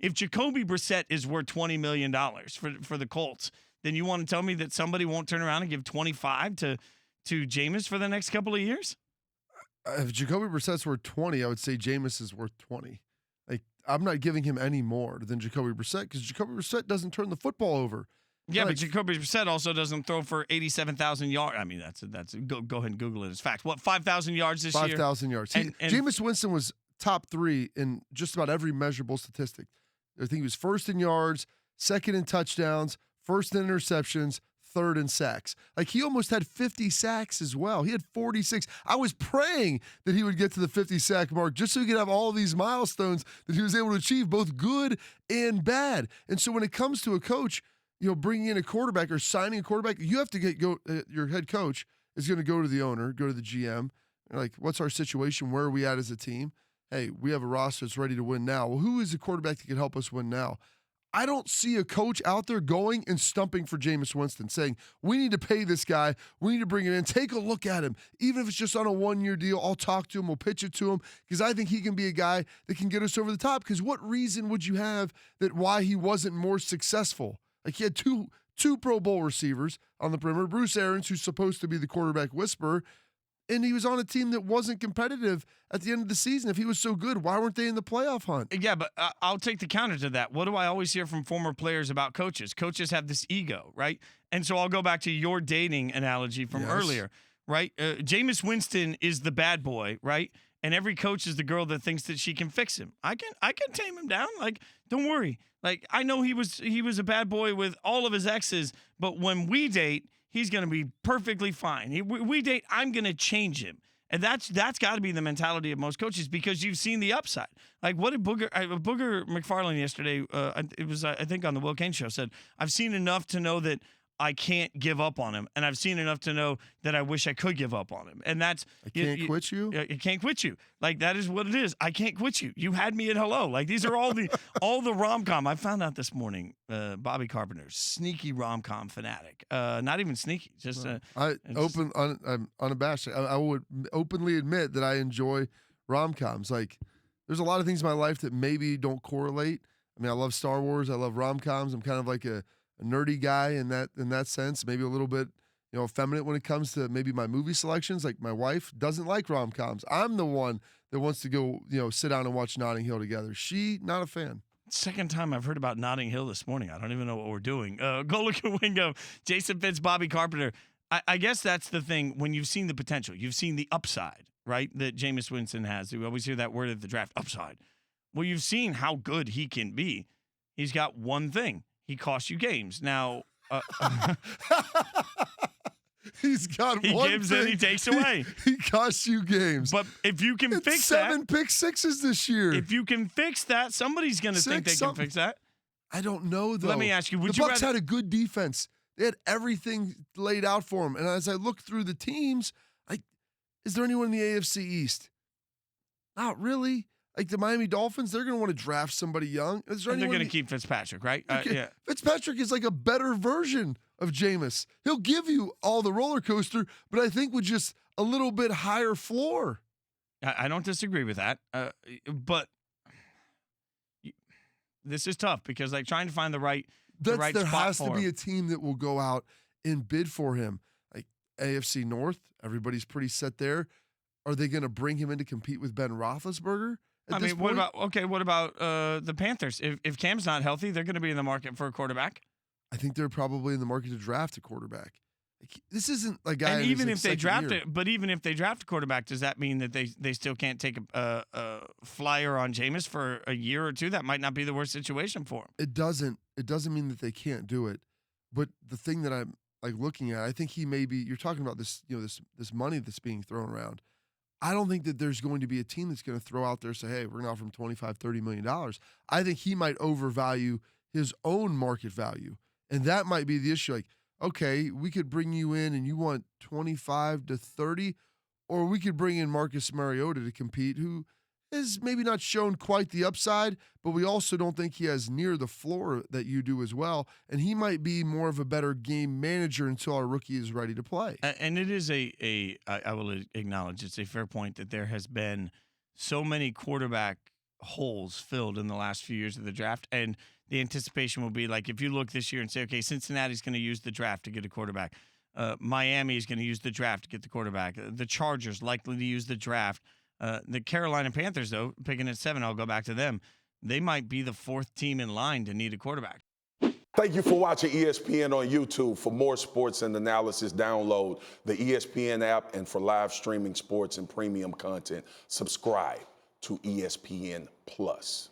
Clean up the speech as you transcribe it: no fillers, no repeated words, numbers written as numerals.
If Jacoby Brissett is worth $20 million for the Colts, then you want to tell me that somebody won't turn around and give 25 to Jameis for the next couple of years? If Jacoby Brissett's worth 20, I would say Jameis is worth 20. Like, I'm not giving him any more than Jacoby Brissett because Jacoby Brissett doesn't turn the football over. Yeah, but Jacoby Brissett also doesn't throw for 87,000 yards. I mean, that's go ahead and Google it. It's fact. What, 5,000 yards this year? 5,000 yards. And Jameis Winston was top 3 in just about every measurable statistic. I think he was first in yards, second in touchdowns, first in interceptions, third in sacks. Like, he almost had 50 sacks as well. He had 46. I was praying that he would get to the 50 sack mark just so he could have all these milestones that he was able to achieve, both good and bad. And so when it comes to a coach, bringing in a quarterback or signing a quarterback, you have to your head coach is going to go to the owner, go to the GM. Like, what's our situation? Where are we at as a team? Hey, we have a roster that's ready to win now. Well, who is the quarterback that can help us win now? I don't see a coach out there going and stumping for Jameis Winston, saying, we need to pay this guy. We need to bring it in. Take a look at him. Even if it's just on a 1-year deal, I'll talk to him. We'll pitch it to him because I think he can be a guy that can get us over the top. Because what reason would you have that why he wasn't more successful? Like, he had two Pro Bowl receivers on the perimeter. Bruce Arians, who's supposed to be the quarterback whisperer, and he was on a team that wasn't competitive at the end of the season. If he was so good, why weren't they in the playoff hunt? Yeah, but I'll take the counter to that. What do I always hear from former players about coaches? Coaches have this ego, right? And so I'll go back to your dating analogy from earlier, right? Jameis Winston is the bad boy, right? And every coach is the girl that thinks that she can fix him. I can tame him down. Like, don't worry. Like, I know he was a bad boy with all of his exes, but when we date, he's going to be perfectly fine. We date, I'm going to change him. And that's got to be the mentality of most coaches because you've seen the upside. Like, what did Booger McFarland yesterday, it was, I think, on the Will Cain show, said, I've seen enough to know that I can't give up on him, and I've seen enough to know that I wish I could give up on him. And that's I can't quit you. I can't quit you. Like, that is what it is. I can't quit you. You had me at hello. Like, these are all the rom-com. I found out this morning, Bobby Carpenter, sneaky rom-com fanatic. Not even sneaky, just I'm unabashed. I would openly admit that I enjoy rom-coms. Like, there's a lot of things in my life that maybe don't correlate. I mean, I love Star Wars. I love rom-coms. I'm kind of like a nerdy guy in that sense, maybe a little bit, effeminate when it comes to maybe my movie selections. Like, my wife doesn't like rom-coms. I'm the one that wants to go, sit down and watch Notting Hill together. She, not a fan. Second time I've heard about Notting Hill this morning. I don't even know what we're doing. Golic and Wingo, Jason Fitz, Bobby Carpenter. I guess that's the thing. When you've seen the potential, you've seen the upside, right, that Jameis Winston has. We always hear that word at the draft, upside. Well, you've seen how good he can be. He's got one thing. He costs you games. Now, he's got he one gives thing. and he takes away. He costs you games. But if you can fix 7 pick sixes this year. If you can fix that, somebody's going to think they can fix that. I don't know, though. Let me ask you, the Bucs had a good defense. They had everything laid out for them. And as I look through the teams, is there anyone in the AFC East? Not really. Like, the Miami Dolphins, they're going to want to draft somebody young. And they're going to keep Fitzpatrick, right? Yeah. Fitzpatrick is like a better version of Jameis. He'll give you all the roller coaster, but I think with just a little bit higher floor. I don't disagree with that. But this is tough because, like, trying to find the right there spot has for to be him. a team that will go out and bid for him. Like, AFC North, everybody's pretty set there. Are they going to bring him in to compete with Ben Roethlisberger? What about the Panthers? If Cam's not healthy, they're going to be in the market for a quarterback. I think they're probably in the market to draft a quarterback. Like, this isn't a guy. And even if they draft it, but even if they draft a quarterback, does that mean that they still can't take a flyer on Jameis for a year or two? That might not be the worst situation for him. It doesn't mean that they can't do it. But the thing that I'm looking at, I think he may be. You're talking about this, this money that's being thrown around. I don't think that there's going to be a team that's going to throw out there and say, hey, we're going to offer him $25, $30 million. I think he might overvalue his own market value. And that might be the issue. Like, okay, we could bring you in and you want 25 to 30, or we could bring in Marcus Mariota to compete, who has maybe not shown quite the upside, but we also don't think he has near the floor that you do as well. And he might be more of a better game manager until our rookie is ready to play. And it is I will acknowledge it's a fair point that there has been so many quarterback holes filled in the last few years of the draft. And the anticipation will be like, if you look this year and say, okay, Cincinnati's going to use the draft to get a quarterback. Miami is going to use the draft to get the quarterback. The Chargers likely to use the draft. The Carolina Panthers, though, picking at 7, I'll go back to them. They might be the 4th team in line to need a quarterback. Thank you for watching ESPN on YouTube. For more sports and analysis, download the ESPN app. And for live streaming sports and premium content, subscribe to ESPN Plus.